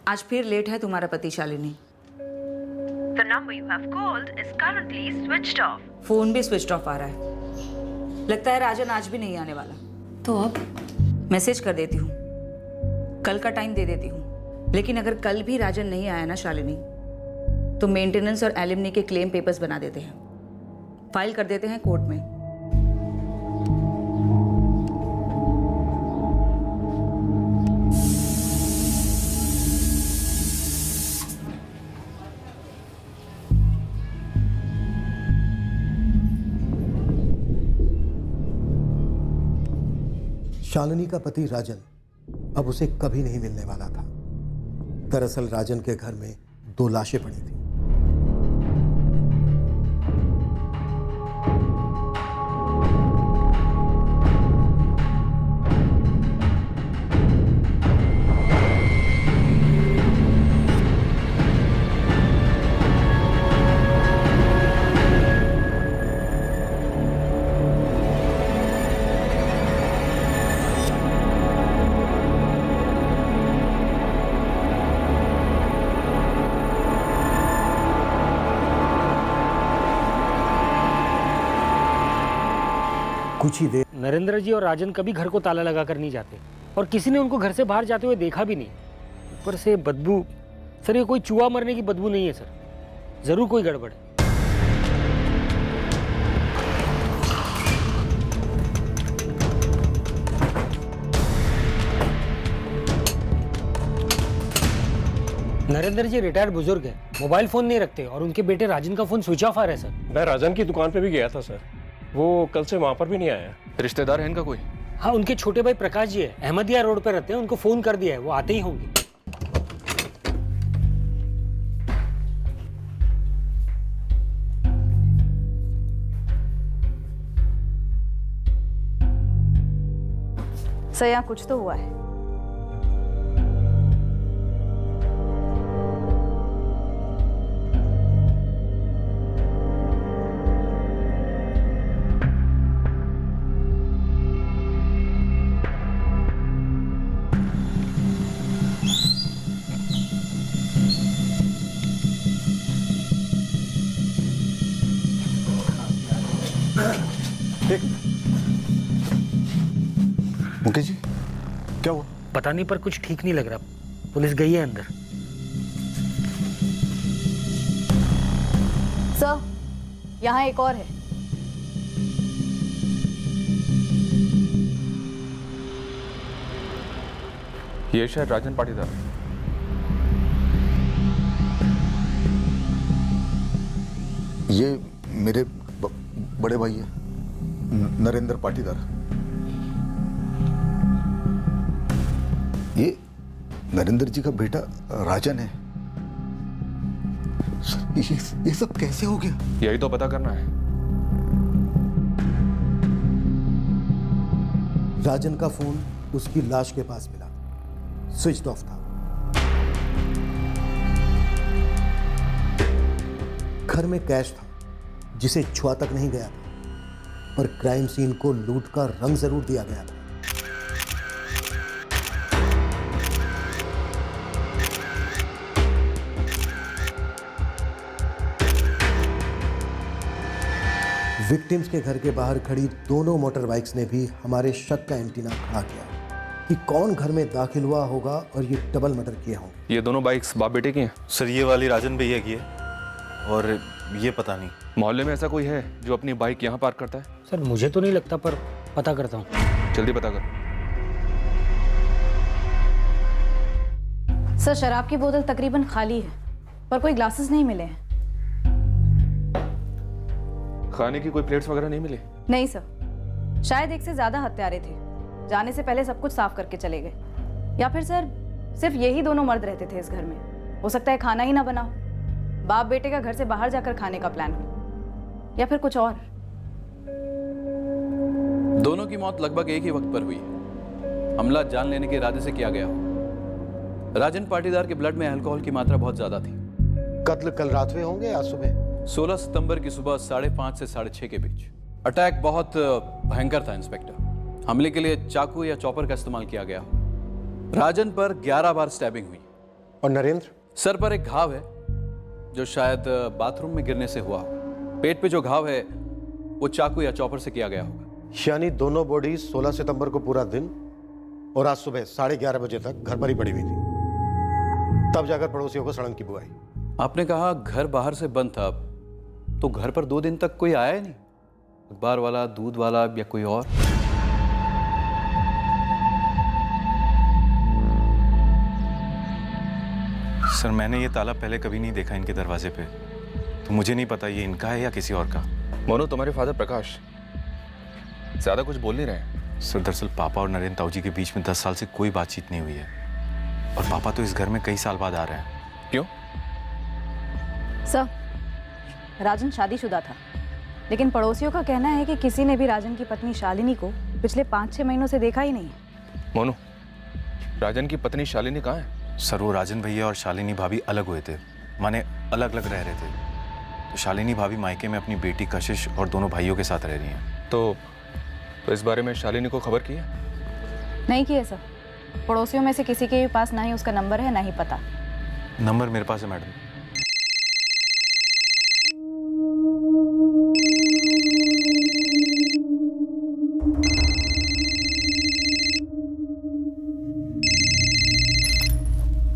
आज फिर लेट है तुम्हारा पति Shalini. The number you have called is currently switched off. Phone भी स्विच ऑफ आ रहा है। लगता है राजन आज भी नहीं आने वाला। तो अब मैसेज कर देती हूँ, कल का टाइम दे देती हूँ। लेकिन अगर कल भी राजन नहीं आया ना शालिनी, तो मेंटेनेंस और एलिमनी के क्लेम पेपर्स बना देते हैं, फाइल कर देते हैं कोर्ट में। शालिनी का पति राजन अब उसे कभी नहीं मिलने वाला था। दरअसल राजन के घर में 2 लाशें पड़ी थी। कुछ ही देर नरेंद्र जी और राजन कभी घर को ताला लगा कर नहीं जाते और किसी ने उनको घर से बाहर जाते हुए देखा भी नहीं। ऊपर से बदबू, सर ये कोई चूहा मरने की बदबू नहीं है सर, जरूर कोई गड़बड़ है। नरेंद्र जी रिटायर्ड बुजुर्ग है, मोबाइल फोन नहीं रखते और उनके बेटे राजन का फोन स्विच ऑफ आ रहा है सर। मैं राजन की दुकान पे भी गया था सर, वो कल से वहां पर भी नहीं आया। रिश्तेदार है इनका कोई? हाँ, उनके छोटे भाई प्रकाश जी है, अहमदिया रोड पे रहते हैं, उनको फोन कर दिया है, वो आते ही होंगे। सर यहाँ कुछ तो हुआ है। मुकेश जी क्या हुआ? पता नहीं, पर कुछ ठीक नहीं लग रहा। पुलिस गई है अंदर। सर यहाँ एक और है। ये शायद राजन पाटीदार है। ये मेरे बड़े भाई है, नरेंद्र पाटीदार। ये नरेंद्र जी का बेटा राजन है। ये सब कैसे हो गया? यही तो पता करना है। राजन का फोन उसकी लाश के पास मिला, स्विच ऑफ था। घर में कैश था जिसे छुआ तक नहीं गया था, पर क्राइम सीन को लूट का रंग जरूर दिया गया था। विक्टिम्स के घर के बाहर खड़ी दोनों मोटर बाइक्स ने भी हमारे शक का एंटीना खड़ा किया कि कौन घर में दाखिल हुआ होगा और ये डबल मर्डर किए होंगे। ये दोनों बाइक्स बाप बेटे की हैं? सर ये वाली राजन भैया की है और ये पता नहीं। मोहल्ले में ऐसा कोई है जो अपनी बाइक यहाँ पार्क करता है? सर मुझे तो नहीं लगता, पर पता करता हूँ। जल्दी पता कर। सर शराब की बोतल तकरीबन खाली है, पर कोई ग्लासेस नहीं मिले हैं। खाने की कोई प्लेट्स वगैरह नहीं मिली? नहीं सर, शायद एक से ज्यादा हत्यारे थे, जाने से पहले सब कुछ साफ करके चले गए। या फिर सर सिर्फ यही दोनों मर्द रहते थे इस घर में। हो सकता है खाना ही ना बना, बाप बेटे का घर से बाहर जाकर खाने का प्लान हो, या फिर कुछ और। दोनों की मौत लगभग एक ही वक्त पर हुई है। हमला जान लेने के इरादे से किया गया हो। राजन पाटीदार के ब्लड में अल्कोहल की मात्रा बहुत ज्यादा थी। कत्ल कल रात में होंगे या सुबह? 16 सितंबर की सुबह 5:30 से 6:30 के बीच। अटैक बहुत भयंकर था इंस्पेक्टर। हमले के लिए चाकू या चॉपर का इस्तेमाल किया गया। राजन पर 11 बार स्टैबिंग हुई। और नरेंद्र? सर पर एक घाव है जो शायद बाथरूम में गिरने से हुआ हो। पेट पे जो घाव है वो चाकू या चॉपर से किया गया होगा। यानी दोनों बॉडी 16 सितंबर को पूरा दिन और आज सुबह 11:30 बजे तक घर पर ही पड़ी हुई थी, तब जाकर पड़ोसियों को सड़न की बुआई। आपने कहा घर बाहर से बंद था, तो घर पर 2 दिन तक कोई आया ही नहीं? अखबार वाला, दूध वाला या कोई और? सर मैंने ये ताला पहले कभी नहीं देखा इनके दरवाजे पे, तो मुझे नहीं पता ये इनका है या किसी और का। मोनू, तुम्हारे फादर प्रकाश ज्यादा कुछ बोल नहीं रहे। सर दरअसल पापा और नरेंद्र ताऊ जी के बीच में 10 साल से कोई बातचीत नहीं हुई है, और पापा तो इस घर में कई साल बाद आ रहे हैं। क्यों? सर, राजन शादीशुदा था, लेकिन पड़ोसियों का कहना है कि किसी ने भी राजन की पत्नी शालिनी को पिछले 5-6 महीनों से देखा ही नहीं है। मोनू, राजन की पत्नी शालिनी कहाँ है? सर वो राजन भैया और शालिनी भाभी अलग हुए थे, माने अलग अलग रह रहे थे। तो शालिनी भाभी मायके में अपनी बेटी कशिश और दोनों भाइयों के साथ रह रही हैं। तो इस बारे में शालिनी को खबर की है? नहीं किए सर। पड़ोसियों में से किसी के भी पास ना ही उसका नंबर है, ना ही पता। नंबर मेरे पास है मैडम।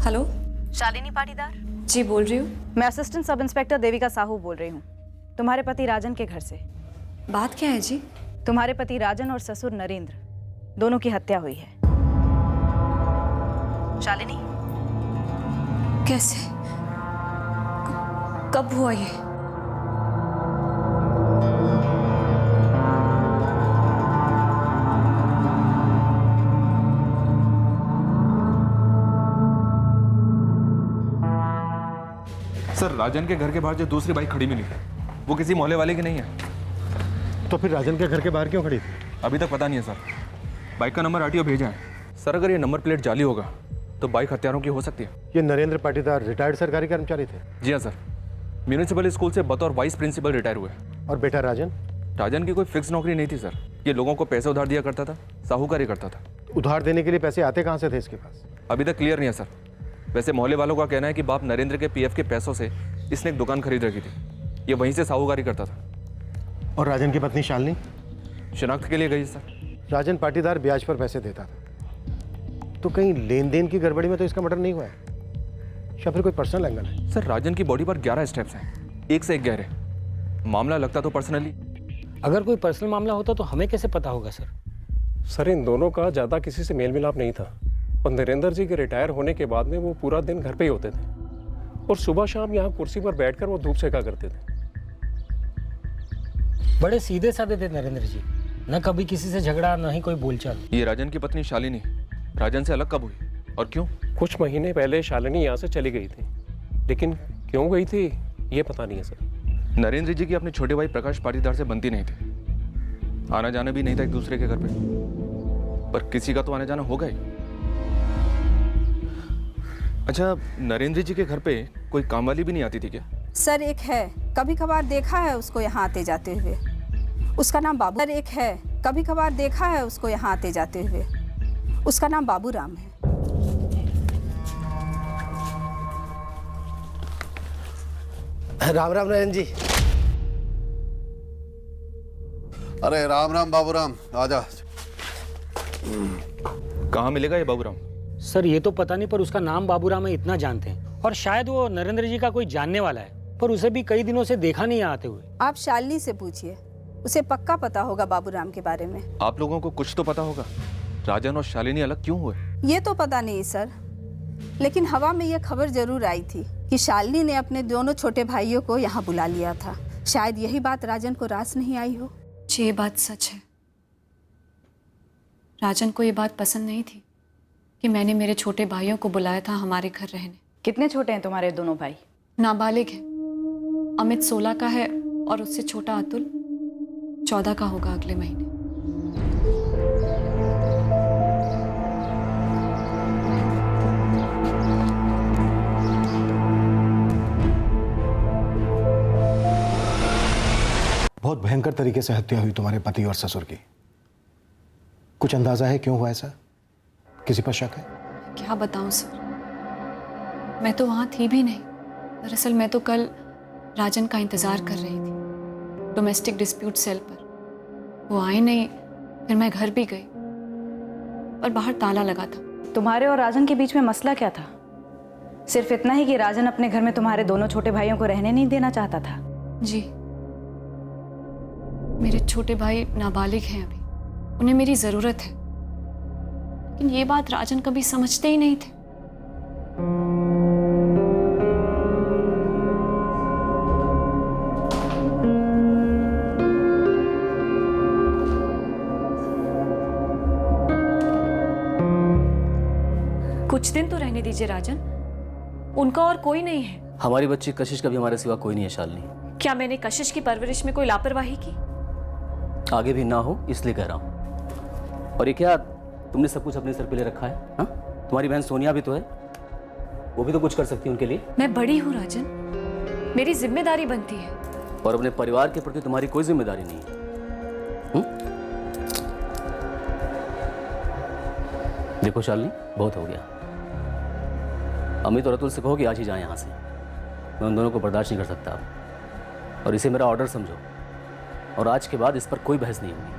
हेलो, शालिनी पाटीदार? जी बोल रही हूँ। मैं assistant sub inspector Devika Sahu बोल रही हूँ, तुम्हारे पति राजन के घर से। बात क्या है जी? तुम्हारे पति राजन और ससुर नरेंद्र दोनों की हत्या हुई है। शालिनी? कैसे? कब हुआ ये? सर राजन के घर के बाहर जो दूसरी बाइक खड़ी मिली वो किसी मोहल्ले वाले की नहीं है। तो फिर राजन के घर के बाहर क्यों खड़ी थी? अभी तक पता नहीं है सर। बाइक का नंबर आरटीओ भेजा है। सर अगर ये नंबर प्लेट जाली होगा तो बाइक हत्यारों की हो सकती है। ये नरेंद्र पाटीदार रिटायर्ड सरकारी कर्मचारी थे? जी हाँ सर, म्यूनिसिपल स्कूल से बतौर वाइस प्रिंसिपल रिटायर हुए। और बेटा राजन? राजन की कोई फिक्स नौकरी नहीं थी सर। ये लोगों को पैसे उधार दिया करता था, साहूकारी करता था। उधार देने के लिए पैसे आते कहाँ से थे इसके पास? अभी तक क्लियर नहीं है सर। वैसे मोहल्ले वालों का कहना है कि बाप नरेंद्र के पीएफ के पैसों से इसने एक दुकान खरीद रखी थी। ये वहीं से साहूकारी करता था। और राजन की पत्नी शालिनी? शिनाख्त के लिए गई सर। राजन पाटीदार ब्याज पर पैसे देता था, तो कहीं लेन देन की गड़बड़ी में तो इसका मर्डर नहीं हुआ है, या फिर कोई पर्सनल एंगल है? सर राजन की बॉडी पर 11 स्टेप्स हैं, एक से एक गहरे। मामला लगता तो पर्सनली। अगर कोई पर्सनल मामला होता तो हमें कैसे पता होगा सर? सर इन दोनों का ज़्यादा किसी से मेल मिलाप नहीं था, और नरेंद्र जी के रिटायर होने के बाद में वो पूरा दिन घर पे ही होते थे, और सुबह शाम यहाँ कुर्सी पर बैठकर वो धूप सेका करते थे। बड़े सीधे साधे थे नरेंद्र जी, न कभी किसी से झगड़ा, न ही कोई बोलचाल। ये राजन की पत्नी शालिनी राजन से अलग कब हुई और क्यों? कुछ महीने पहले शालिनी यहाँ से चली गई थी, लेकिन क्यों गई थी ये पता नहीं है सर। नरेंद्र जी की अपने छोटे भाई प्रकाश पाटीदार से बनती नहीं थी, आना जाना भी नहीं था एक दूसरे के घर पे, पर किसी का तो आना जाना होगा ही। अच्छा, नरेंद्र जी के घर पे कोई काम वाली भी नहीं आती थी क्या? सर एक है, कभी कभार देखा है उसको यहाँ आते जाते हुए। उसका नाम बाबू। सर एक है, कभी कभार देखा है उसको यहाँ आते जाते हुए। उसका नाम बाबू राम है। राम राम नरेंद्र जी। अरे राम राम बाबूराम, आजा। कहाँ मिलेगा ये बाबूराम? सर ये तो पता नहीं, पर उसका नाम बाबूराम है इतना जानते हैं, और शायद वो नरेंद्र जी का कोई जानने वाला है, पर उसे भी कई दिनों से देखा नहीं आते हुए। आप शालिनी से पूछिए, उसे पक्का पता होगा बाबूराम के बारे में। आप लोगों को कुछ तो पता होगा, राजन और शालिनी अलग क्यों हुए? ये तो पता नहीं सर, लेकिन हवा में ये खबर जरूर आई थी कि शालिनी ने अपने दोनों छोटे भाइयों को यहाँ बुला लिया था। शायद यही बात राजन को रास नहीं आई हो। जी ये बात सच है। राजन को ये बात पसंद नहीं थी कि मैंने मेरे छोटे भाइयों को बुलाया था हमारे घर रहने। कितने छोटे हैं तुम्हारे दोनों भाई? नाबालिग है। अमित 16 का है और उससे छोटा अतुल 14 का होगा अगले महीने। बहुत भयंकर तरीके से हत्या हुई तुम्हारे पति और ससुर की। कुछ अंदाजा है क्यों हुआ ऐसा? किसी पर शक है? क्या बताऊं सर, मैं तो वहाँ थी भी नहीं। दरअसल मैं तो कल राजन का इंतज़ार कर रही थी डोमेस्टिक डिस्प्यूट सेल पर। वो आए नहीं, फिर मैं घर भी गई और बाहर ताला लगा था। तुम्हारे और राजन के बीच में मसला क्या था? सिर्फ इतना ही कि राजन अपने घर में तुम्हारे दोनों छोटे भाइयों को रहने नहीं देना चाहता था। जी, मेरे छोटे भाई नाबालिग हैं अभी, उन्हें मेरी ज़रूरत है, लेकिन ये बात राजन कभी समझते ही नहीं थे। कुछ दिन तो रहने दीजिए राजन, उनका और कोई नहीं है। हमारी बच्ची कशिश का भी हमारे सिवा कोई नहीं है शालिनी। क्या मैंने कशिश की परवरिश में कोई लापरवाही की? आगे भी ना हो इसलिए कह रहा हूँ। और ये क्या तुमने सब कुछ अपने सर पे ले रखा है? हाँ, तुम्हारी बहन सोनिया भी तो है, वो भी तो कुछ कर सकती है उनके लिए। मैं बड़ी हूँ राजन, मेरी जिम्मेदारी बनती है। और अपने परिवार के प्रति तुम्हारी कोई जिम्मेदारी नहीं है। देखो शालिनी, बहुत हो गया। अमित और अतुल से कहो कि आज ही जाए यहाँ से। मैं उन दोनों को बर्दाश्त नहीं कर सकता अब, और इसे मेरा ऑर्डर समझो। और आज के बाद इस पर कोई बहस नहीं होगी।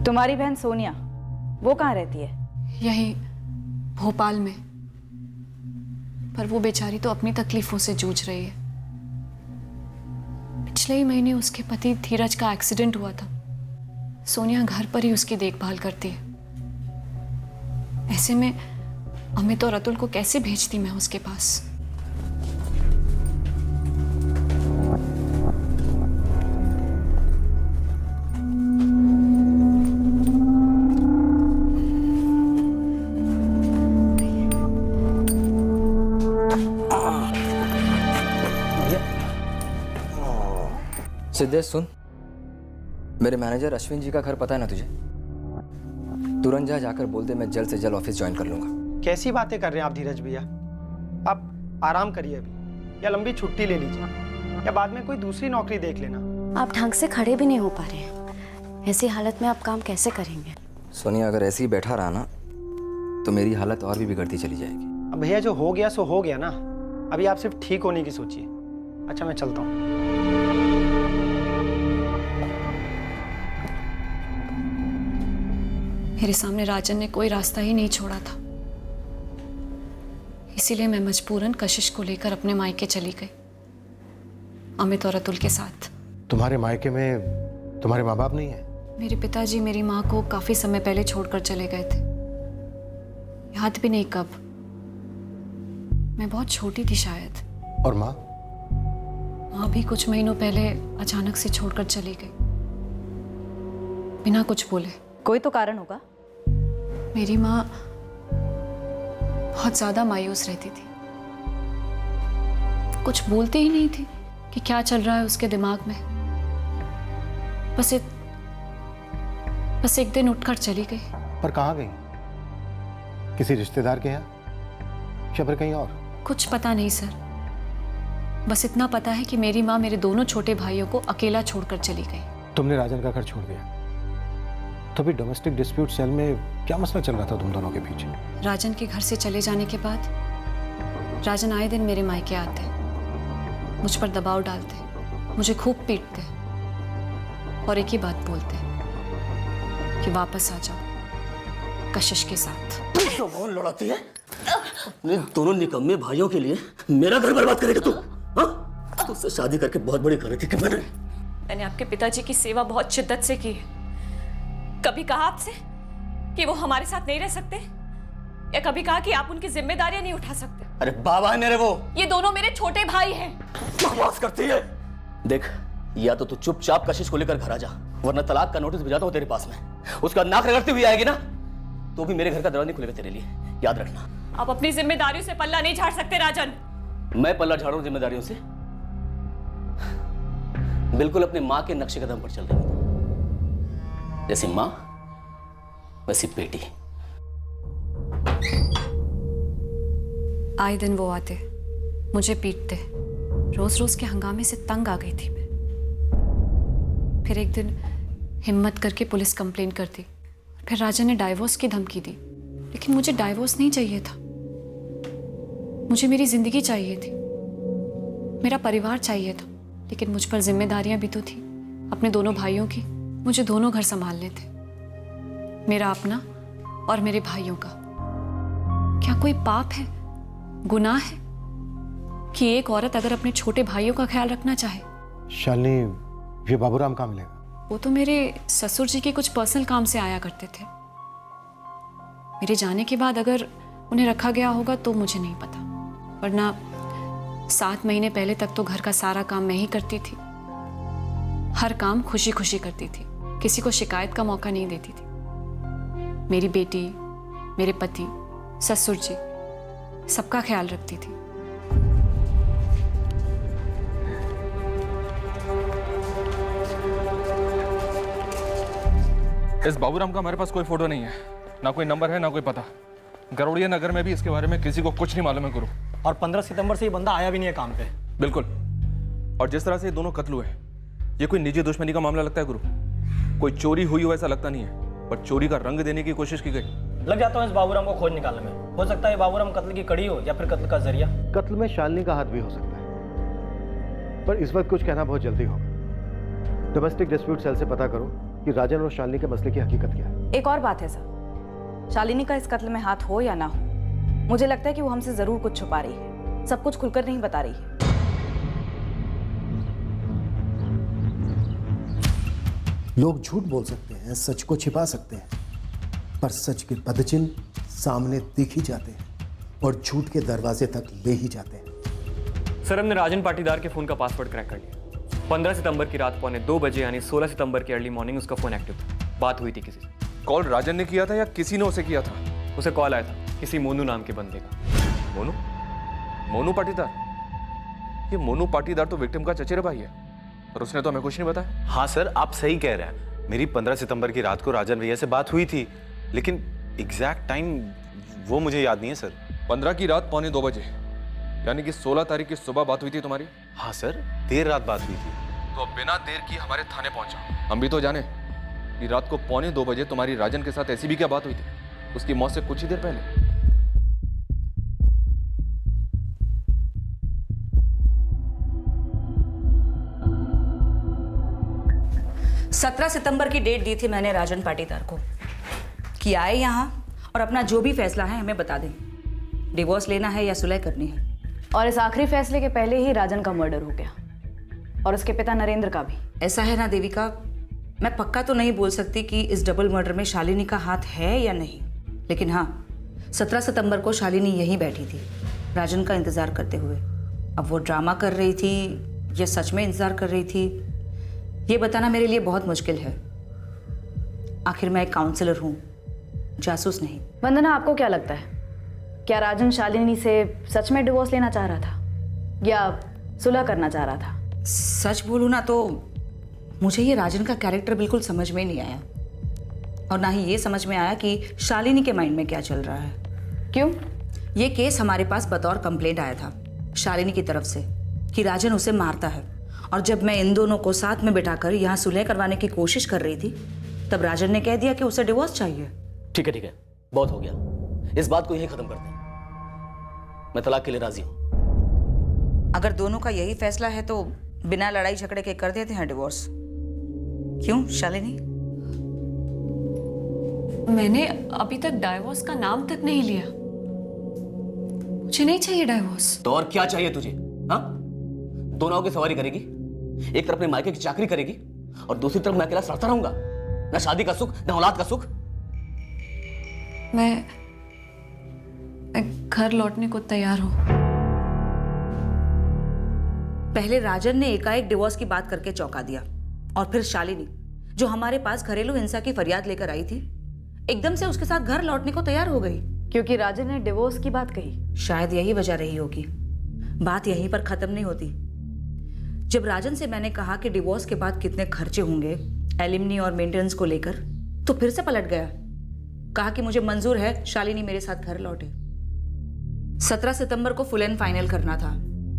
तुम्हारी बहन सोनिया, वो कहाँ रहती है? यही भोपाल में, पर वो बेचारी तो अपनी तकलीफों से जूझ रही है। पिछले ही महीने उसके पति धीरज का एक्सीडेंट हुआ था। सोनिया घर पर ही उसकी देखभाल करती है। ऐसे में अमित और अतुल को कैसे भेजती मैं उसके पास? सिद्धेश सुन, मेरे मैनेजर अश्विन जी का घर पता है ना तुझे? तुरंत जाकर बोल दे मैं जल्द से जल्द ऑफिस ज्वाइन कर लूंगा। कैसी बातें कर रहे हैं आप धीरज भैया? आप आराम करिए अभी, या लंबी छुट्टी ले लीजिए, या बाद में कोई दूसरी नौकरी देख लेना। आप ढंग से खड़े भी नहीं हो पा रहे हैं, ऐसी हालत में आप काम कैसे करेंगे? सोनिया, अगर ऐसे ही बैठा रहा ना तो मेरी हालत और भी बिगड़ती चली जाएगी। अब भैया जो हो गया सो हो गया ना, अभी आप सिर्फ ठीक होने की सोचिए। अच्छा, मैं चलता हूँ। मेरे सामने राजन ने कोई रास्ता ही नहीं छोड़ा था, इसीलिए मैं मजबूरन कशिश को लेकर अपने मायके चली गई, अमित और अतुल के साथ। तुम्हारे मायके में तुम्हारे माँ बाप नहीं है? मेरे पिताजी मेरी माँ को काफी समय पहले छोड़कर चले गए थे, याद भी नहीं कब। मैं बहुत छोटी थी शायद। और माँ? माँ भी कुछ महीनों पहले अचानक से छोड़कर चली गई, बिना कुछ बोले। कोई तो कारण होगा। मेरी माँ बहुत ज्यादा मायूस रहती थी, कुछ बोलती ही नहीं थी कि क्या चल रहा है उसके दिमाग में। बस एक दिन उठकर चली गई। पर कहाँ गई? किसी रिश्तेदार के यहाँ या फिर कहीं और? कुछ पता नहीं सर, बस इतना पता है कि मेरी माँ मेरे दोनों छोटे भाइयों को अकेला छोड़कर चली गई। तुमने राजन का घर छोड़ दिया, तो भी डोमेस्टिक डिस्प्यूट सेल में क्या मसला चल रहा था तुम दोनों के पीछे? राजन के घर से चले जाने के बाद राजन आए दिन मेरे मायके आते, मुझ पर दबाव डालते, मुझे खूब पीटते और एक ही बात बोलते कि वापस आ जाओ कशिश के साथ। तो कौन लड़ाती है? अपने दोनों निकम्मे भाइयों के लिए मेरा घर बर्बाद करेगा तू? हाँ? तुझसे शादी करके बहुत बड़ी कर रही थी कि मैंने आपके पिताजी की सेवा बहुत शिद्दत से की है। कभी कहा आपसे कि वो हमारे साथ नहीं रह सकते, या कभी कहा कि आप उनकी जिम्मेदारियां नहीं उठा सकते? अरे बाबा है मेरे वो। ये दोनों मेरे छोटे भाई हैं। बकवास करती है। देख, या तो तू चुपचाप कशिश को लेकर घर आ जा, वरना तलाक का नोटिस भेजाता हूं तेरे पास में। उसका नाक रगड़ती हुई आएगी ना तो भी मेरे घर का दरवाजा नहीं खुलेगा तेरे लिए, याद रखना। आप अपनी जिम्मेदारियों से पल्ला नहीं झाड़ सकते राजन। मैं पल्ला झाड़ू जिम्मेदारियों से? बिल्कुल अपने माँ के नक्शे कदम पर चल रही हूं। जैसी माँ वैसी बेटी। आए दिन वो आते, मुझे पीटते, रोज रोज के हंगामे से तंग आ गई थी मैं। फिर एक दिन हिम्मत करके पुलिस कंप्लेन कर दी, फिर राजा ने डाइवोर्स की धमकी दी। लेकिन मुझे डाइवोर्स नहीं चाहिए था। मुझे मेरी जिंदगी चाहिए थी, मेरा परिवार चाहिए था, लेकिन मुझ पर जिम्मेदारियां भी तो थी अपने दोनों भाइयों की। मुझे दोनों घर संभालने थे, मेरा अपना और मेरे भाइयों का। क्या कोई पाप है, गुनाह है कि एक औरत अगर अपने छोटे भाइयों का ख्याल रखना चाहे? शालिनी, ये बाबूराम कहाँ मिलेगा? वो तो मेरे ससुर जी के कुछ पर्सनल काम से आया करते थे। मेरे जाने के बाद अगर उन्हें रखा गया होगा तो मुझे नहीं पता, वरना 7 महीने पहले तक तो घर का सारा काम मैं ही करती थी। हर काम खुशी खुशी करती थी, किसी को शिकायत का मौका नहीं देती थी। मेरी बेटी, मेरे पति, ससुर जी, सबका ख्याल रखती थी। इस बाबूराम का हमारे पास कोई फोटो नहीं है, ना कोई नंबर है, ना कोई पता। गरोड़िया नगर में भी इसके बारे में किसी को कुछ नहीं मालूम है गुरु। और 15 सितंबर से ये बंदा आया भी नहीं है काम पे। बिल्कुल। और जिस तरह से ये दोनों कत्ल हुए, ये कोई निजी दुश्मनी का मामला लगता है गुरु। कोई चोरी हुई हो ऐसा लगता नहीं है, पर चोरी का रंग देने की कोशिश की गई। लग जाता हूँ इस बाबूराम को खोज निकालने में। हो सकता है बाबूराम कत्ल की कड़ी हो या फिर कत्ल का जरिया। कत्ल में शालिनी का हाथ भी हो सकता है, पर इस वक्त कुछ कहना बहुत जल्दी होगा। डोमेस्टिक डिस्प्यूट सेल से पता करो कि राजन और शालिनी के मसले की हकीकत क्या है। एक और बात है सर, शालिनी का इस कत्ल में हाथ हो या ना हो, मुझे लगता है कि वो हमसे जरूर कुछ छुपा रही है, सब कुछ खुलकर नहीं बता रही है। लोग झूठ बोल सकते हैं, सच को छिपा सकते हैं, पर सच के पदचिन्ह सामने दिख ही जाते हैं और झूठ के दरवाजे तक ले ही जाते हैं। सर, हमने राजन पाटीदार के फोन का पासवर्ड क्रैक कर लिया। 15 सितंबर की रात 2:15 बजे यानी 16 सितंबर की अर्ली मॉर्निंग उसका फोन एक्टिव था। बात हुई थी किसी से। कॉल राजन ने किया था या किसी ने उसे किया था? उसे कॉल आया था किसी मोनू नाम के बंदे का। मोनू? मोनू पाटीदार? ये मोनू पाटीदार तो विक्टिम का चचेरा भाई है, और उसने तो हमें कुछ नहीं बताया। हाँ सर, आप सही कह रहे हैं। मेरी 15 सितंबर की रात को राजन भैया से बात हुई थी, लेकिन एग्जैक्ट टाइम वो मुझे याद नहीं है सर। 15 की रात 2:45 बजे, यानी कि 16 तारीख की सुबह बात हुई थी तुम्हारी? हाँ सर, देर रात बात हुई थी। तो बिना देर की हमारे थाने पहुंचा। हम भी तो जाने कि रात को 2:45 बजे तुम्हारी राजन के साथ ऐसी भी क्या बात हुई थी, उसकी मौत से कुछ ही देर पहले। 17 सितंबर की डेट दी थी मैंने राजन पाटीदार को कि आए यहाँ और अपना जो भी फैसला है हमें बता दें, डिवोर्स लेना है या सुलह करनी है। और इस आखिरी फैसले के पहले ही राजन का मर्डर हो गया, और उसके पिता नरेंद्र का भी। ऐसा है ना देविका, मैं पक्का तो नहीं बोल सकती कि इस डबल मर्डर में शालिनी का हाथ है या नहीं, लेकिन हाँ 17 सितंबर को शालिनी यहीं बैठी थी राजन का इंतजार करते हुए। अब वो ड्रामा कर रही थी या सच में इंतजार कर रही थी, ये बताना मेरे लिए बहुत मुश्किल है। आखिर मैं एक काउंसलर हूँ, जासूस नहीं। वंदना, आपको क्या लगता है, क्या राजन शालिनी से सच में डिवोर्स लेना चाह रहा था या सुलह करना चाह रहा था? सच बोलूँ ना तो मुझे ये राजन का कैरेक्टर बिल्कुल समझ में नहीं आया, और ना ही ये समझ में आया कि शालिनी के माइंड में क्या चल रहा है। क्यों? ये केस हमारे पास बतौर कंप्लेंट आया था शालिनी की तरफ से कि राजन उसे मारता है, और जब मैं इन दोनों को साथ में बिठाकर यहाँ सुलह करवाने की कोशिश कर रही थी तब राजन ने कह दिया कि उसे डिवोर्स चाहिए। ठीक है, बहुत हो गया, इस बात को यहीं खत्म करते हैं। मैं तलाक के लिए राजी हूं। अगर दोनों का यही फैसला है तो बिना लड़ाई झगड़े के कर देते हैं डिवोर्स। क्यों शालिनी? मैंने अभी तक डाइवोर्स का नाम तक नहीं लिया। मुझे नहीं चाहिए डाइवोर्स। तो और क्या चाहिए तुझे? हाँ, दो नाव की सवारी करेगी, एक तरफ अपने मायके की चाकरी करेगी और दूसरी तरफ मैं अकेला सड़ता रहूंगा, ना शादी का सुख ना औलाद का सुख। मैं घर लौटने को तैयार हूं। पहले राजन ने एकाएक डिवोर्स की बात करके चौंका दिया, और फिर शालिनी जो हमारे पास घरेलू हिंसा की फरियाद लेकर आई थी एकदम से उसके साथ घर लौटने को तैयार हो गई क्योंकि राजन ने डिवोर्स की बात कही। शायद यही वजह रही होगी। बात यहीं पर खत्म नहीं होती। जब राजन से मैंने कहा कि डिवोर्स के बाद कितने खर्चे होंगे एलिमनी और मेंटेनेंस को लेकर, तो फिर से पलट गया, कहा कि मुझे मंजूर है शालिनी मेरे साथ घर लौटे। 17 सितंबर को फुल एंड फाइनल करना था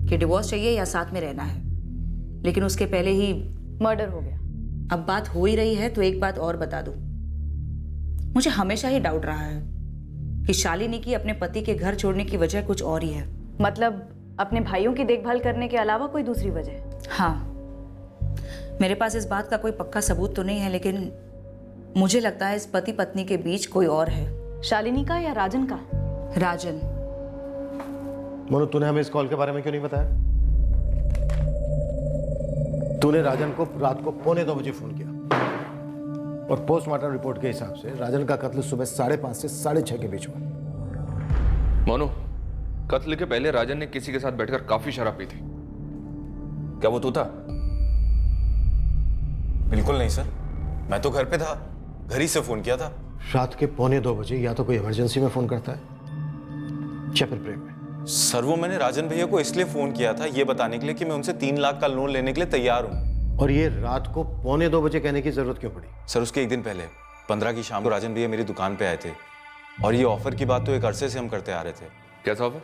कि डिवोर्स चाहिए या साथ में रहना है, लेकिन उसके पहले ही मर्डर हो गया। अब बात हो ही रही है तो एक बात और बता दूं, मुझे हमेशा ही डाउट रहा है कि शालिनी की अपने पति के घर छोड़ने की वजह कुछ और ही है। मतलब अपने भाइयों की देखभाल करने के अलावा कोई दूसरी वजह? हाँ, मेरे पास इस बात का कोई पक्का सबूत तो नहीं है, लेकिन मुझे लगता है इस पति पत्नी के बीच कोई और है। शालिनी का या राजन का? राजन। मोनू, तूने हमें इस कॉल के बारे में क्यों नहीं बताया? तूने राजन को रात को 2:45 बजे फोन किया और पोस्टमार्टम रिपोर्ट के हिसाब से राजन का कत्ल सुबह 5:30 से 6:30 के बीच हुआ। मोनू, कत्ल के पहले राजन ने किसी के साथ बैठकर काफी शराब पी थी। क्या वो तू था? बिल्कुल नहीं सर, मैं तो घर पे था, घर ही से फोन किया था। रात के 2:45 बजे या तो कोई इमरजेंसी में फोन करता है या फिर ब्रेक में। सर वो मैंने राजन भैया को इसलिए फोन किया था ये बताने के लिए कि मैं उनसे 3 लाख का लोन लेने के लिए तैयार हूँ। और ये रात को 2:45 बजे कहने की जरूरत क्यों पड़ी? सर उसके एक दिन पहले 15 की शाम को राजन भैया मेरी दुकान पे आए थे और ये ऑफर की बात तो एक अरसे से हम करते आ रहे थे। कैसा ऑफर?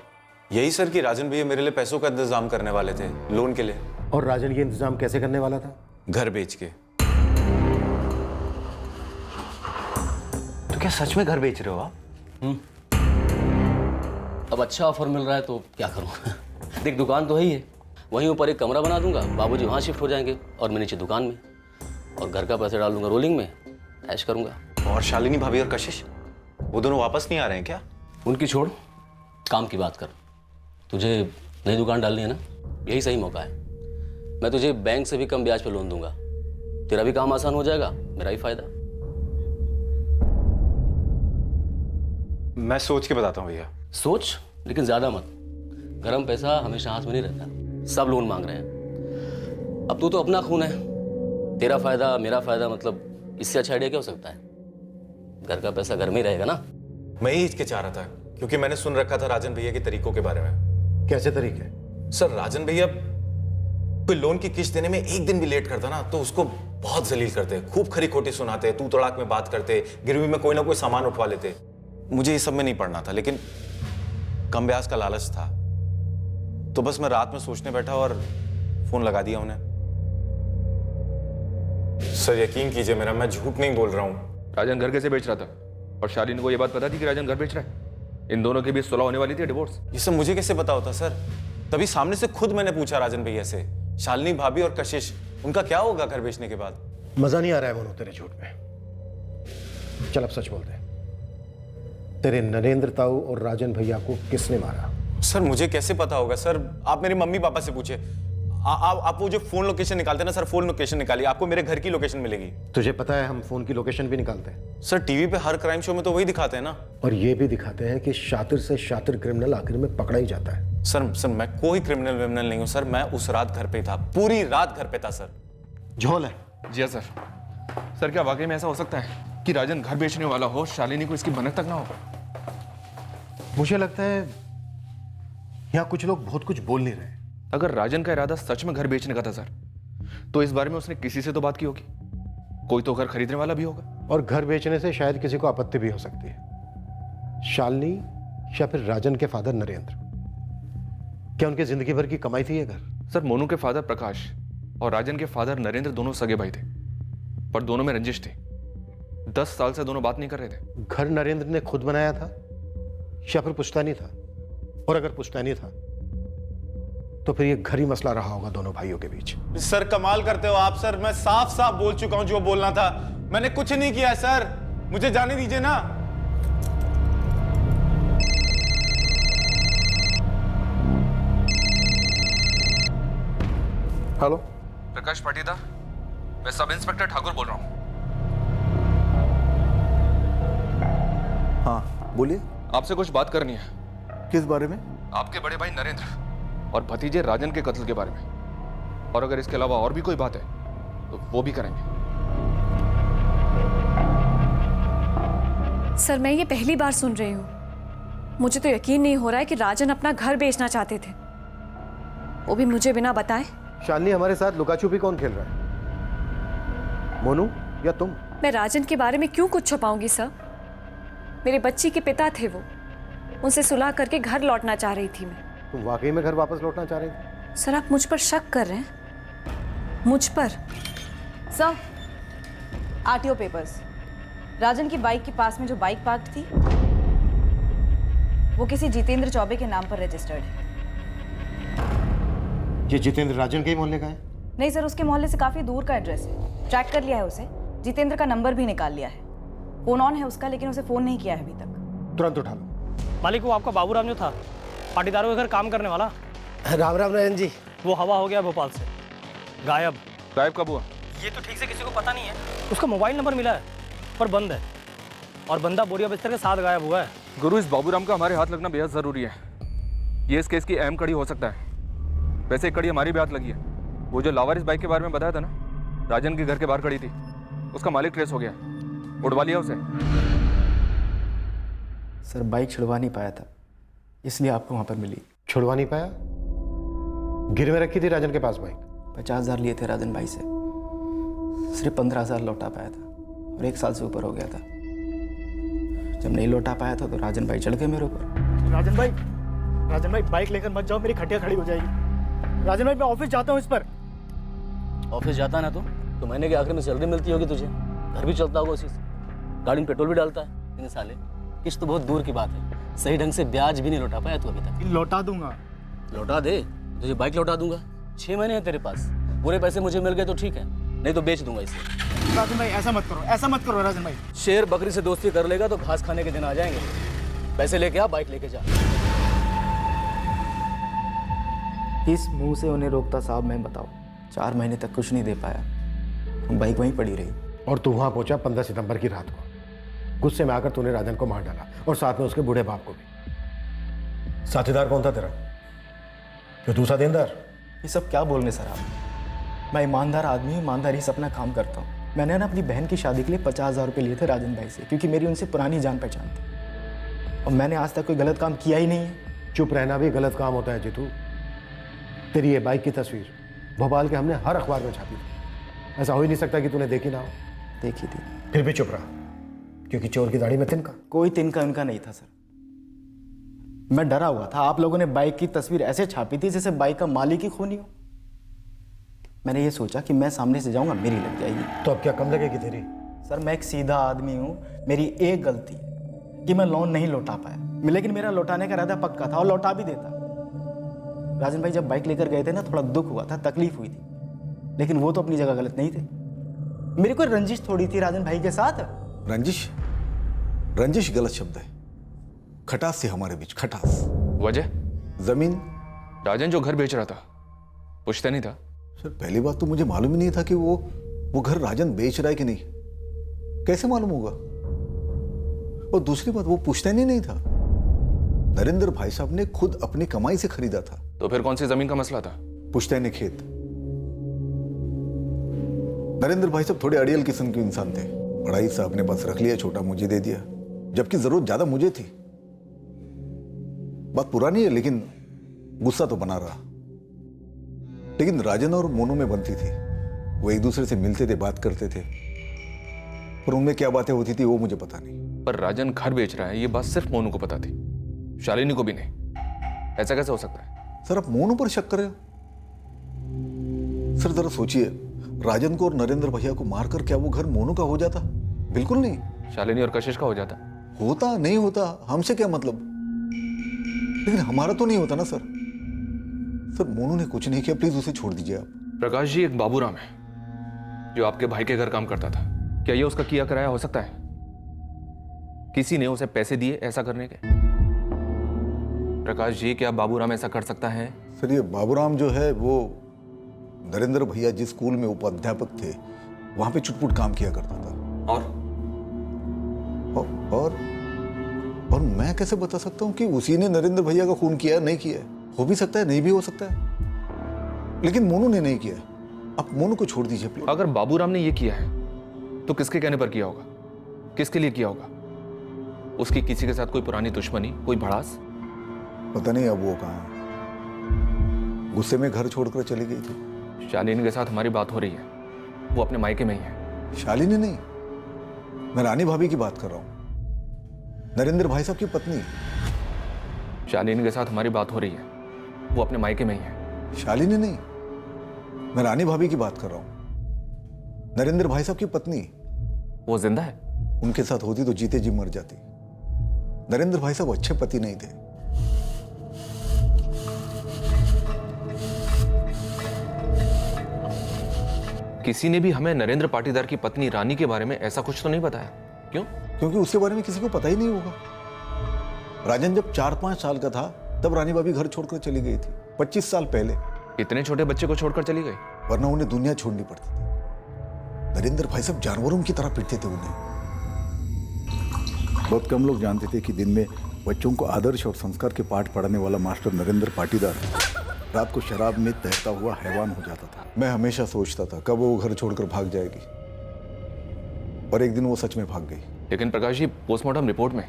यही सर कि राजन भैया मेरे लिए पैसों का इंतजाम करने वाले थे लोन के लिए। और राजन ये इंतजाम कैसे करने वाला था? घर बेच के। तो क्या सच में घर बेच रहे हो आप? अब अच्छा ऑफर मिल रहा है तो क्या करूं? देख, दुकान तो है ही है, वहीं ऊपर एक कमरा बना दूंगा, बाबूजी वहां शिफ्ट हो जाएंगे और मैं नीचे दुकान में, और घर का पैसा डाल दूंगा रोलिंग में, ऐश करूंगा। और शालिनी भाभी और कशिश वो दोनों वापस नहीं आ रहे हैं क्या? उनकी छोड़, काम की बात कर। तुझे नई दुकान डालनी है ना, यही सही मौका है। मैं तुझे बैंक से भी कम ब्याज पे लोन दूंगा, तेरा भी काम आसान हो जाएगा, मेरा ही फायदा। मैं सोच के बताता हूँ भैया। सोच, लेकिन ज्यादा मत। गरम पैसा हमेशा हाथ में नहीं रहता, सब लोन मांग रहे हैं। अब तू तो अपना खून है, तेरा फायदा मेरा फायदा, मतलब इससे अच्छा आइडिया क्या हो सकता है? घर का पैसा घर में ही रहेगा ना। मैं ही हिचकिचा रहा था क्योंकि मैंने सुन रखा था राजन भैया के तरीकों के बारे में। कैसे तरीके? सर राजन भैया कोई लोन की किस्त देने में एक दिन भी लेट करता ना तो उसको बहुत जलील करते, खूब खरी खोटी सुनाते, तू तड़ाक में बात करते, गिरवी में कोई ना कोई सामान उठवा लेते। मुझे ये सब में नहीं पड़ना था, लेकिन कम ब्याज का लालच था, तो बस मैं रात में सोचने बैठा और फोन लगा दिया उन्हें। सर यकीन कीजिए मेरा, मैं झूठ नहीं बोल रहा हूँ। राजन घर कैसे बेच रहा था? और शालिनी को यह बात पता थी कि राजन घर बेच रहा है? इन दोनों के बीच सुलह होने वाली थी, डिवोर्स? ये सब मुझे कैसे पता होता सर? तभी सामने से खुद मैंने पूछा राजन भैया से, शालिनी भाभी और कशिश उनका क्या होगा घर बेचने के बाद? मजा नहीं आ रहा है मोनू तेरे झूठ में। चल अब सच बोलते हैं, तेरे नरेंद्र ताऊ और राजन भैया को किसने मारा? सर मुझे कैसे पता होगा सर? आप मेरे मम्मी पापा से पूछे। आप वो जो फोन लोकेशन निकालते हैं ना सर, फोन लोकेशन निकालिए, आपको मेरे घर की लोकेशन मिलेगी। तुझे पता है हम फोन की लोकेशन भी निकालते हैं। सर टीवी पे हर क्राइम शो में तो वही दिखाते हैं ना। और ये भी दिखाते हैं कि शातिर से शातिर क्रिमिनल आखिर में पकड़ा ही जाता है। सर मैं कोई क्रिमिनल विमिनल नहीं हूँ सर, मैं उस रात घर पे था, पूरी रात घर पे था सर। झोल है। जी सर। सर क्या वाकई में ऐसा हो सकता है कि राजन घर बेचने वाला हो, शालिनी को इसकी भनक तक ना हो? मुझे लगता है यहाँ कुछ लोग बहुत कुछ बोल नहीं रहे। अगर राजन का इरादा सच में घर बेचने का था सर, तो इस बारे में उसने किसी से तो बात की होगी, कोई तो घर खरीदने वाला भी होगा। और घर बेचने से शायद किसी को आपत्ति भी हो सकती है। शालिनी या फिर राजन के फादर नरेंद्र, क्या उनके जिंदगी भर की कमाई थी ये घर? सर मोनू के फादर प्रकाश और राजन के फादर नरेंद्र दोनों सगे भाई थे, पर दोनों में रंजिश थी। 10 साल से दोनों बात नहीं कर रहे थे। घर नरेंद्र ने खुद बनाया था या फिर पुश्तैनी था? और अगर पुश्तैनी था तो फिर ये घर ही मसला रहा होगा दोनों भाइयों के बीच। सर कमाल करते हो आप सर, मैं साफ साफ बोल चुका हूं जो बोलना था। मैंने कुछ नहीं किया सर, मुझे जाने दीजिए ना। हेलो, प्रकाश पाटीदार, मैं सब इंस्पेक्टर ठाकुर बोल रहा हूँ। हाँ बोलिए। आपसे कुछ बात करनी है। किस बारे में? आपके बड़े भाई नरेंद्र और भतीजे राजन के कत्ल के बारे में, और अगर इसके अलावा और भी कोई बात है तो वो भी करेंगे। सर मैं ये पहली बार सुन रही हूँ, मुझे तो यकीन नहीं हो रहा है कि राजन अपना घर बेचना चाहते थे, वो भी मुझे बिना बताए। शालिनी हमारे साथ लुका छुपी कौन खेल रहा है, मोनू या तुम? मैं राजन के बारे में क्यों कुछ छुपाऊंगी सर? मेरे बच्ची के पिता थे वो, उनसे सुलह करके घर लौटना चाह रही थी मैं। तुम वाकई में घर वापस लौटना चाह रही थी? सर आप मुझ पर शक कर रहे हैं? मुझ पर? सर आरटीओ पेपर्स, राजन की बाइक के पास में जो बाइक पार्क थी वो किसी जितेंद्र चौबे के नाम पर रजिस्टर्ड है। ये जितेंद्र राजन के ही मोहल्ले का है? नहीं सर, उसके मोहल्ले से काफ़ी दूर का एड्रेस है। ट्रैक कर लिया है उसे, जितेंद्र का नंबर भी निकाल लिया है। फ़ोन ऑन है उसका, लेकिन उसे फ़ोन नहीं किया है अभी तक। तुरंत उठा लो। मालिक, वो आपका बाबूराम जो था, पाटीदारों के घर काम करने वाला। राम राम राजन जी। वो हवा हो गया भोपाल से, गायब। गायब कब हुआ? ये तो ठीक से किसी को पता नहीं है। उसका मोबाइल नंबर मिला है पर बंद है, और बंदा बोरिया बिस्तर के साथ गायब हुआ है। गुरु, इस बाबूराम का हमारे हाथ लगना बेहद ज़रूरी है। ये इस केस की अहम कड़ी हो सकता है। वैसे एक कड़ी हमारी भी हाथ लगी है। वो जो लावारिस बाइक के बारे में बताया था ना, राजन के घर के बाहर खड़ी थी, उसका मालिक ट्रेस हो गया, उड़वा लिया उसे। सर बाइक छुड़वा नहीं पाया था, इसलिए आपको वहाँ पर मिली। छुड़वा नहीं पाया? गिरवे रखी थी राजन के पास बाइक? 50,000 लिए थे राजन भाई से, सिर्फ 15,000 लौटा पाया था और 1 साल से ऊपर हो गया था। जब नहीं लौटा पाया था तो राजन भाई चढ़ गए मेरे ऊपर। राजन भाई बाइक लेकर मत जाओ, मेरी खटिया खड़ी हो जाएगी। राजन भाई, मैं ऑफिस जाता हूँ इस पर। ऑफिस जाता ना तो महीने के आखिर में सैलरी मिलती होगी तुझे, घर भी चलता होगा उसी से, गाड़ी में पेट्रोल भी डालता है। इन साले किस्त तो बहुत दूर की बात है, सही ढंग से ब्याज भी नहीं लौटा पाया तू अभी तक। लौटा दूंगा। लौटा दे, तुझे बाइक लौटा दूंगा। 6 महीने हैं तेरे पास, पूरे पैसे मुझे मिल गए तो ठीक है, नहीं तो बेच दूंगा इसे। राजन भाई ऐसा मत करो राजन भाई। शेर बकरी से दोस्ती कर लेगा तो घास खाने के दिन आ जाएंगे। पैसे लेके आ, बाइक लेके जा। किस मुंह से उन्हें रोकता साहब, मैं बताओ। 4 महीने तक कुछ नहीं दे पाया, बाइक वहीं पड़ी रही। और तू वहां पहुंचा 15 सितंबर की रात को। गुस्से में आकर तूने राजन को मार डाला और साथ में उसके बूढ़े बाप को भी। साथीदार कौन था तेरा? जो दूसरा देनदार? ये सब क्या बोल रहे सर आप? मैं ईमानदार आदमी हूँ, ईमानदारी से अपना काम करता हूँ। मैंने ना अपनी बहन की शादी के लिए 50,000 रुपये लिए थे राजन भाई से, क्योंकि मेरी उनसे पुरानी जान पहचान थी और मैंने आज तक कोई गलत काम किया ही नहीं है। चुप रहना भी गलत काम होता है जीतू। तेरी ये बाइक की तस्वीर भोपाल के हमने हर अखबार में छापी थी। ऐसा हो ही नहीं सकता कि तूने देखी ना हो। देखी थी। फिर भी चुप रहा, क्योंकि चोर की दाढ़ी में तिनका। कोई तिनका उनका नहीं था सर। मैं डरा हुआ था, आप लोगों ने बाइक की तस्वीर ऐसे छापी थी जैसे बाइक का मालिक ही खूनी हो। मैंने ये सोचा कि मैं सामने से जाऊंगा, मेरी लग जाएगी। तो अब क्या कम लगेगी तेरी? सर मैं एक सीधा आदमी हूँ, मेरी एक गलती है कि मैं लोन नहीं लौटा पाया, लेकिन मेरा लौटाने का इरादा पक्का था और लौटा भी देता। राजन भाई जब बाइक लेकर गए थे ना, थोड़ा दुख हुआ था, तकलीफ हुई थी, लेकिन वो तो अपनी जगह गलत नहीं थे। मेरी कोई रंजिश थोड़ी थी राजन भाई के साथ। रंजिश गलत शब्द है। खटास थी हमारे बीच, खटास। वजह? जमीन। राजन जो घर बेच रहा था, पूछता नहीं था? सर पहली बात तो मुझे मालूम ही नहीं था कि वो घर राजन बेच रहा है कि नहीं। कैसे मालूम होगा? और दूसरी बात, वो पुश्तैनी नहीं था। नरेंद्र भाई साहब ने खुद अपनी कमाई से खरीदा था। तो फिर कौन सी जमीन का मसला था? पुश्तैनी खेत। नरेंद्र भाई साहब थोड़े अड़ियल किस्म के इंसान थे। बड़ा हिस्सा अपने पास रख लिया, छोटा मुझे दे दिया, जबकि जरूरत ज्यादा मुझे थी। बात पुरानी है, लेकिन गुस्सा तो बना रहा। लेकिन राजन और मोनू में बनती थी। वो एक दूसरे से मिलते थे, बात करते थे, पर उनमें क्या बातें होती थी वो मुझे पता नहीं। पर राजन घर बेच रहा है ये बात सिर्फ मोनू को पता थी, शालिनी को भी नहीं। ऐसा कैसे हो सकता है? सर आप मोनू पर शक कर रहे हो? सर जरा सोचिए, राजन को और नरेंद्र भैया को मारकर क्या वो घर मोनू का हो जाता? बिल्कुल नहीं। शालिनी और कशिश का हो जाता। होता नहीं होता, हमसे क्या मतलब, लेकिन हमारा तो नहीं होता ना सर। सर मोनू ने कुछ नहीं किया, प्लीज उसे छोड़ दीजिए आप। प्रकाश जी, एक बाबूराम है जो आपके भाई के घर काम करता था, क्या ये उसका किया कराया हो सकता है? किसी ने उसे पैसे दिए ऐसा करने के? प्रकाश जी, क्या बाबूराम ऐसा कर सकता है? सर ये बाबूराम जो है वो नरेंद्र भैया जिस स्कूल में उपाध्यापक थे वहां पे चुटपुट काम किया करता था। और मैं कैसे बता सकता हूं कि उसी ने नरेंद्र भैया का खून किया है, नहीं किया है? हो भी सकता है, नहीं भी हो सकता है, लेकिन मोनू ने नहीं किया है। आप मोनू को छोड़ दीजिए प्लीज। अगर बाबूराम ने ये किया है तो किसके कहने पर किया होगा? किसके लिए किया होगा? उसकी किसी के साथ कोई पुरानी दुश्मनी, कोई भड़ास? पता नहीं अब वो कहाँ है। गुस्से में घर छोड़कर चली गई थी। शालिनी के साथ हमारी बात हो रही है, वो अपने मायके में ही है। शालिनी नहीं, मैं रानी भाभी की बात कर रहा हूं, नरेंद्र भाई साहब की पत्नी। शालिनी के साथ हमारी बात हो रही है, वो अपने मायके में ही है। शालिनी नहीं, मैं रानी भाभी की बात कर रहा हूं, नरेंद्र भाई साहब की पत्नी। वो जिंदा है? उनके साथ होती तो जीते जी मर जाती। नरेंद्र भाई साहब अच्छे पति नहीं थे, किसी ने भी हमें नरेंद्र पाटीदार की पत्नी रानी के बारे में ऐसा कुछ तो नहीं बताया। क्यों? क्योंकि उसके बारे में किसी को पता ही नहीं होगा। राजन जब 4-5 साल का था तब रानी भाभी घर छोड़कर चली गई थी, 25 साल पहले। इतने छोटे बच्चे को छोड़कर चली गई? वरना उन्हें दुनिया छोड़नी पड़ती थी। नरेंद्र भाई सब जानवरों की तरह पीटते थे उन्हें। बहुत कम लोग जानते थे कि दिन में बच्चों को आदर्श और संस्कार के पाठ पढ़ाने वाला मास्टर नरेंद्र पाटीदार रात को शराब में तैरता हुआ हैवान हो जाता था। मैं हमेशा सोचता था कब वो घर छोड़कर भाग जाएगी, और एक दिन वो सच में भाग गई। लेकिन प्रकाश जी, पोस्टमार्टम रिपोर्ट में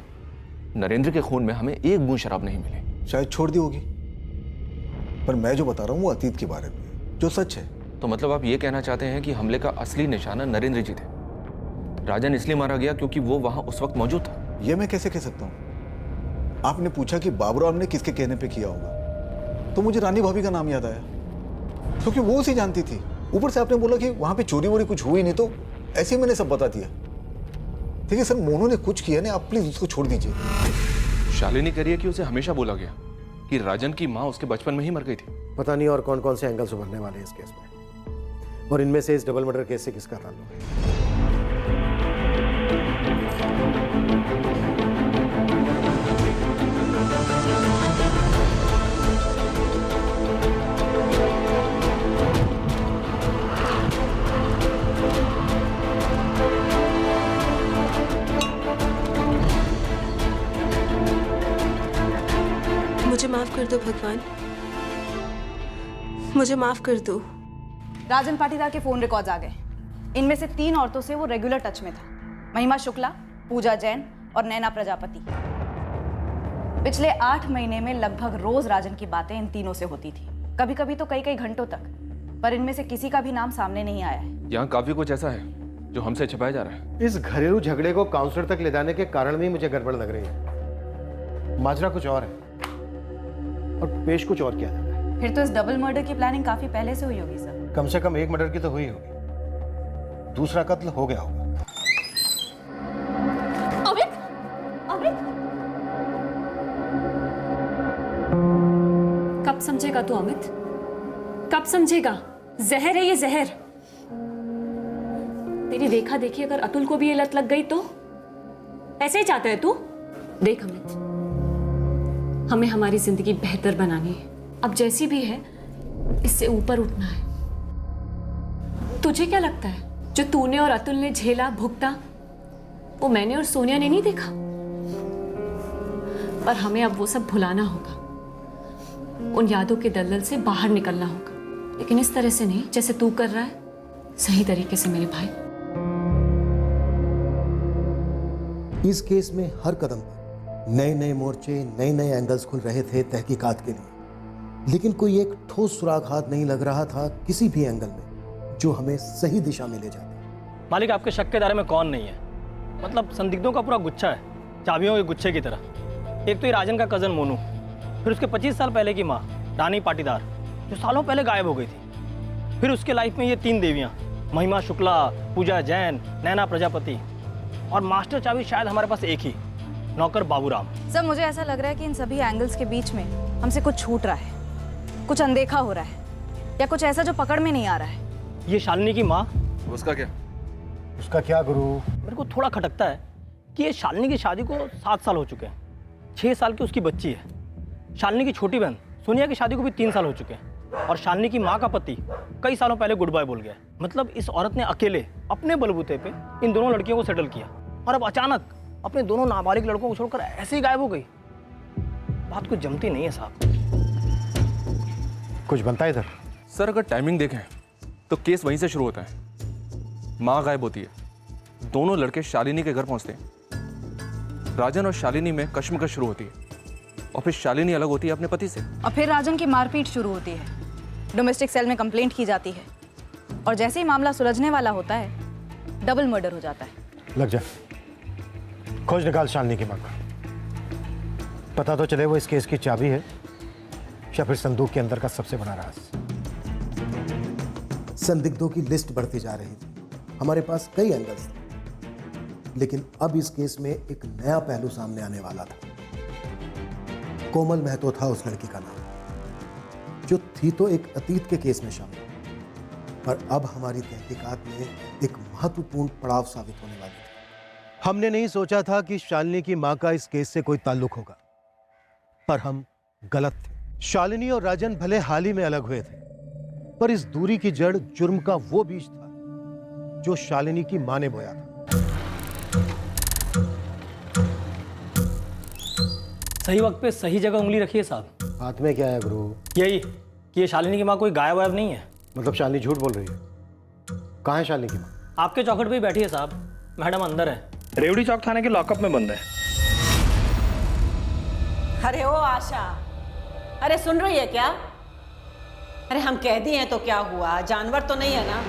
नरेंद्र के खून में हमें एक बूंद शराब नहीं मिली। शायद छोड़ दी होगी, पर मैं जो बता रहा हूँ वो अतीत के बारे में, जो सच है। तो मतलब आप ये कहना चाहते हैं कि हमले का असली निशाना नरेंद्र जी थे? राजन इसलिए मारा गया क्योंकि वो वहां उस वक्त मौजूद था? ये मैं कैसे कह सकता हूँ? आपने पूछा कि बाबूराम ने किसके कहने पे किया होगा, तो मुझे रानी भाभी का नाम याद आया, क्योंकि वो उसे जानती थी। ऊपर से आपने बोला कि वहां पे चोरी वोरी कुछ हुई नहीं, तो ऐसे ही मैंने सब बता दिया। ठीक है सर, मोनू ने कुछ किया नहीं, आप प्लीज उसको छोड़ दीजिए। शालिनी कह रही है कि उसे हमेशा बोला गया कि राजन की माँ उसके बचपन में ही मर गई थी। पता नहीं और कौन कौन से एंगल्स उभरने वाले हैं इस केस में, और इनमें से इस डबल मर्डर केस से किसका ताल्लुक है। मुझे माफ कर दो भगवान, मुझे माफ कर दो। राजन पाटीदार के फोन रिकॉर्ड्स आ गए। इनमें से 3 औरतों से वो रेगुलर टच में था। महिमा शुक्ला, पूजा जैन और नैना प्रजापति। पिछले 8 महीने में लगभग रोज राजन की बातें इन तीनों से होती थी, कभी कभी तो कई घंटों तक। पर इनमें से किसी का भी नाम सामने नहीं आया है। यहाँ काफी कुछ ऐसा है जो हमसे छिपाया जा रहा है। इस घरेलू झगड़े को काउंसलर तक ले जाने के कारण भी मुझे गड़बड़ लग रही है। माजरा कुछ और है और पेश कुछ और किया जा रहा है। फिर तो इस डबल मर्डर की प्लानिंग काफी पहले से हुई होगी सर। कम से कम एक मर्डर की तो हुई होगी, दूसरा कत्ल हो गया होगा। अमित, अमित, कब समझेगा तू अमित? कब समझेगा? जहर है ये, जहर। तेरी देखा देखी अगर अतुल को भी ये लत लग गई तो ऐसे ही चाहता है तू? देख अमित, हमें हमारी जिंदगी बेहतर बनानी है। अब जैसी भी है इससे ऊपर उठना है। तुझे क्या लगता है जो तूने और अतुल ने झेला भुगता वो मैंने और सोनिया ने नहीं देखा? पर हमें अब वो सब भुलाना होगा, उन यादों के दलदल से बाहर निकलना होगा, लेकिन इस तरह से नहीं जैसे तू कर रहा है। सही तरीके से मेरे भाई। इस केस में हर कदम पर नए नए मोर्चे, नए नए एंगल्स खुल रहे थे तहकीकात के लिए, लेकिन कोई एक ठोस सुराग हाथ नहीं लग रहा था किसी भी एंगल में जो हमें सही दिशा में ले जाते। मालिक, आपके शक के दायरे में कौन नहीं है? मतलब संदिग्धों का पूरा गुच्छा है, चाबियों के गुच्छे की तरह। एक तो ये राजन का कजन मोनू, फिर उसके 25 साल पहले की माँ रानी पाटीदार जो सालों पहले गायब हो गई थी, फिर उसके लाइफ में ये 3 देवियाँ, महिमा शुक्ला, पूजा जैन, नैना प्रजापति, और मास्टर चाबी शायद हमारे पास एक ही, नौकर बाबूराम। सर मुझे ऐसा लग रहा है कि इन सभी एंगल्स के बीच में हमसे कुछ छूट रहा है, कुछ अनदेखा हो रहा है, या कुछ ऐसा जो पकड़ में नहीं आ रहा है। ये शालिनी की माँ, उसका क्या? उसका क्या गुरु? मेरे को थोड़ा खटकता है कि ये शालिनी की शादी को 7 साल हो चुके हैं। 6 साल की उसकी बच्ची है। शालिनी की छोटी बहन सोनिया की शादी को भी 3 साल हो चुके हैं, और शालिनी की माँ का पति कई सालों पहले गुड बाय बोल गया। मतलब इस औरत ने अकेले अपने बलबूते पे इन दोनों लड़कियों को सेटल किया, और अब अचानक अपने दोनों नाबालिग लड़कों को छोड़कर ऐसे ही गायब हो गई। बात कुछ जमती नहीं है साहब। कुछ बनता है इधर? सर अगर टाइमिंग देखें तो केस वहीं से शुरू होता है। माँ गायब होती है, दोनों लड़के शालिनी के घर पहुंचते हैं, राजन और शालिनी में कश्मकश शुरू होती है, और फिर शालिनी अलग होती है अपने पति से, और फिर राजन की मारपीट शुरू होती है। डोमेस्टिक सेल में कंप्लेंट की जाती है, और जैसे ही मामला सुलझने वाला होता है डबल मर्डर हो जाता है। लग जा, खोज निकाल शालिनी की मां का। पता तो चले वो इस केस की चाबी है या फिर संदूक के अंदर का सबसे बड़ा राज। संदिग्धों की लिस्ट बढ़ती जा रही थी, हमारे पास कई एंगल्स थे, लेकिन अब इस केस में एक नया पहलू सामने आने वाला था। कोमल महतो था उस लड़की का नाम, जो थी तो एक अतीत के केस में शामिल, पर अब हमारी तहकीकात में एक महत्वपूर्ण पड़ाव साबित होने वाली है। हमने नहीं सोचा था कि शालिनी की मां का इस केस से कोई ताल्लुक होगा, पर हम गलत थे। शालिनी और राजन भले हाल ही में अलग हुए थे, पर इस दूरी की जड़ जुर्म का वो बीज था जो शालिनी की मां ने बोया था। सही वक्त पे सही जगह उंगली रखिए साहब। हाथ में क्या है गुरु? यही कि ये शालिनी की माँ कोई गायब वायब नहीं है। मतलब शालिनी झूठ बोल रही है? कहाँ है शालिनी की माँ? आपके चौखट पे ही बैठी है साहब, मैडम अंदर है। रेवड़ी चौक थाने के लॉकअप में बंद है। अरे ओ आशा, अरे सुन रही है क्या? अरे हम कैदी हैं तो क्या हुआ, जानवर तो नहीं है ना?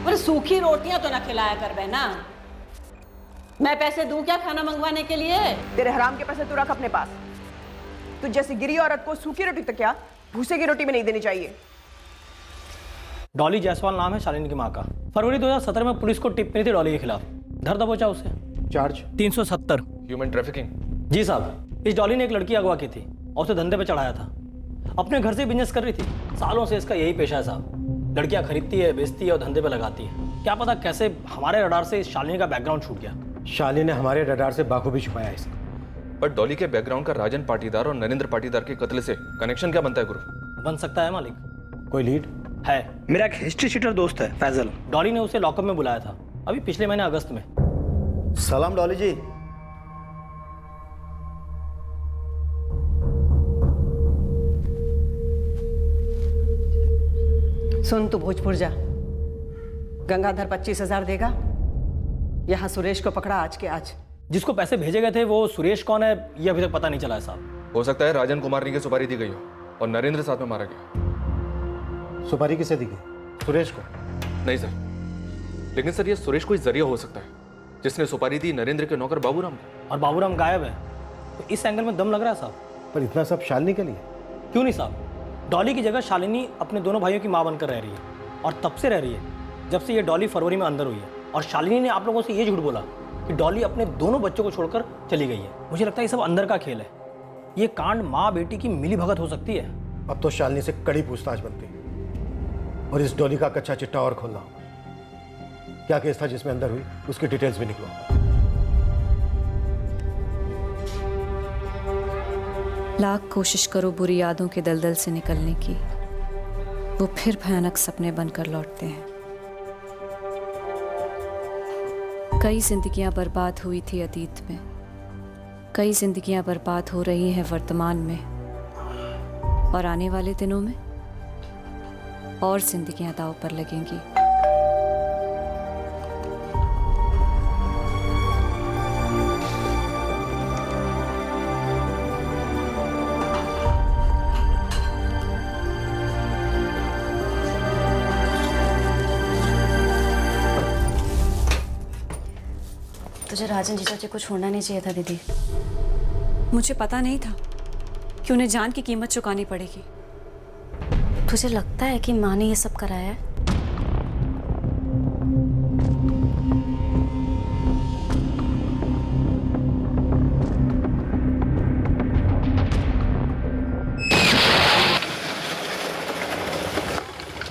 अरे सूखी रोटियां तो ना खिलाया कर बहना। मैं पैसे दूं क्या खाना मंगवाने के लिए? तेरे हराम के पैसे तू रख अपने पास। तू जैसी गिरी औरत को सूखी रोटी तो क्या भूसे की रोटी में नहीं देनी चाहिए। डॉली जायसवाल नाम है शालिनी की माँ का। फरवरी 2017 में पुलिस को टिप मिली थी डॉली के खिलाफ, धर दबोचा उसे। Charge 370 human trafficking. जी साहब, इस डॉली ने एक लड़की अगवा की थी और उसे धंधे पे चढ़ाया था। अपने घर से बिजनेस कर रही थी, सालों से इसका यही पेशा है साहब। लड़कियां खरीदती है, बेचती है और धंधे पे लगाती है। क्या पता कैसे हमारे रडार से इस शालिनी का बैकग्राउंड छूट गया। शालिनी ने हमारे रडार से बाखूबी छुपाया इसे। पर डॉली के बैकग्राउंड का राजन पाटीदार और नरेंद्र पाटीदार के कत्ल से कनेक्शन क्या बनता है गुरु? बन सकता है मालिक। कोई लीड है? मेरा एक हिस्ट्री शीटर दोस्त है फैजल। डॉली ने उसे लॉकअप में बुलाया था अभी पिछले महीने अगस्त में। सलाम डॉली जी। सुन, तू भोजपुर जा। गंगाधर 25,000 देगा। यहाँ सुरेश को पकड़ा आज के आज। जिसको पैसे भेजे गए थे वो सुरेश कौन है ये अभी तक पता नहीं चला है साहब। हो सकता है राजन कुमार की सुपारी दी गई हो और नरेंद्र साथ में मारा गया। सुपारी किसे दी गई? सुरेश को? नहीं सर, लेकिन सर ये सुरेश कोई जरिया हो सकता है जिसने सुपारी दी नरेंद्र के नौकर बाबूराम को। और बाबूराम गायब है, तो इस एंगल में दम लग रहा है साहब। पर इतना सब शालिनी के लिए? क्यों नहीं साहब, डॉली की जगह शालिनी अपने दोनों भाइयों की माँ बनकर रह रही है, और तब से रह रही है जब से ये डॉली फरवरी में अंदर हुई है। और शालिनी ने आप लोगों से ये झूठ बोला कि डॉली अपने दोनों बच्चों को छोड़कर चली गई है। मुझे लगता है ये सब अंदर का खेल है। ये कांड माँ बेटी की मिली भगत हो सकती है। अब तो शालिनी से कड़ी पूछताछ बनती है और इस डॉली का कच्चा चिट्टा और खोलना होगा। क्या केस था जिसमें अंदर हुई, उसकी डिटेल्स भी निकलो। लाख कोशिश करो बुरी यादों के दलदल से निकलने की, वो फिर भयानक सपने बनकर लौटते हैं। कई जिंदगियां बर्बाद हुई थी अतीत में, कई जिंदगियां बर्बाद हो रही हैं वर्तमान में, और आने वाले दिनों में और जिंदगियां दांव पर लगेंगी। तुझे राजन जीजा जी को छोड़ना नहीं चाहिए था दीदी। मुझे पता नहीं था कि उन्हें जान की कीमत चुकानी पड़ेगी। तुझे लगता है कि माँ ने ये सब कराया है?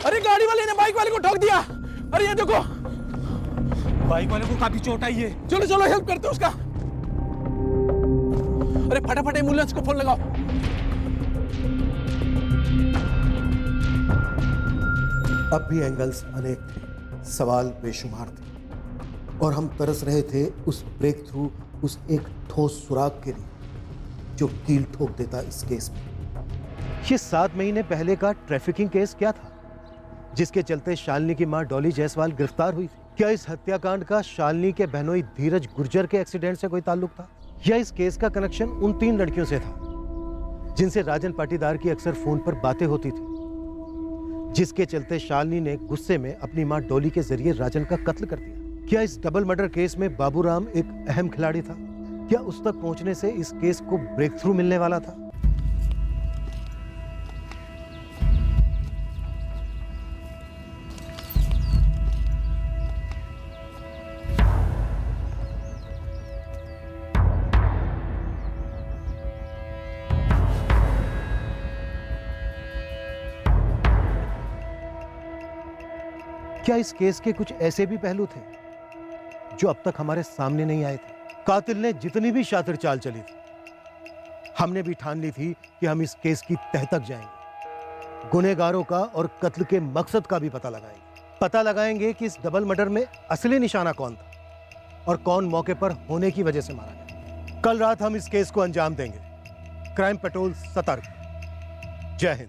अरे गाड़ी वाले ने बाइक वाले को ठोक दिया। अरे ये देखो, बाइक वाले को काफी चोट आई है। चलो चलो हेल्प करते हैं उसका। अरे फटाफट एम्बुलेंस को फोन लगाओ। अब भी एंगल्स अनेक थे, सवाल बेशुमार थे, और हम तरस रहे थे उस ब्रेक थ्रू, उस एक ठोस सुराग के लिए जो कील ठोक देता इस केस में। ये 7 महीने पहले का ट्रैफिकिंग केस क्या था जिसके चलते शालिनी की मां डॉली जायसवाल गिरफ्तार हुई थी? क्या इस हत्याकांड का शालिनी के बहनोई धीरज गुर्जर के एक्सीडेंट से कोई ताल्लुक था, या इस केस का कनेक्शन उन 3 लड़कियों से था जिनसे राजन पाटीदार की अक्सर फोन पर बातें होती थी, जिसके चलते शालिनी ने गुस्से में अपनी मां डॉली के जरिए राजन का कत्ल कर दिया? क्या इस डबल मर्डर केस में बाबूराम एक अहम खिलाड़ी था? क्या उस तक पहुंचने से इस केस को ब्रेक थ्रू मिलने वाला था? क्या इस केस के कुछ ऐसे भी पहलू थे जो अब तक हमारे सामने नहीं आए थे? कातिल ने जितनी भी शातिर चाल चली थी, हमने भी ठान ली थी कि हम इस केस की तह तक जाएंगे, गुनहगारों का और कत्ल के मकसद का भी पता लगाएंगे कि इस डबल मर्डर में असली निशाना कौन था और कौन मौके पर होने की वजह से मारा गया। कल रात हम इस केस को अंजाम देंगे। क्राइम पेट्रोल सतर्क। जय हिंद।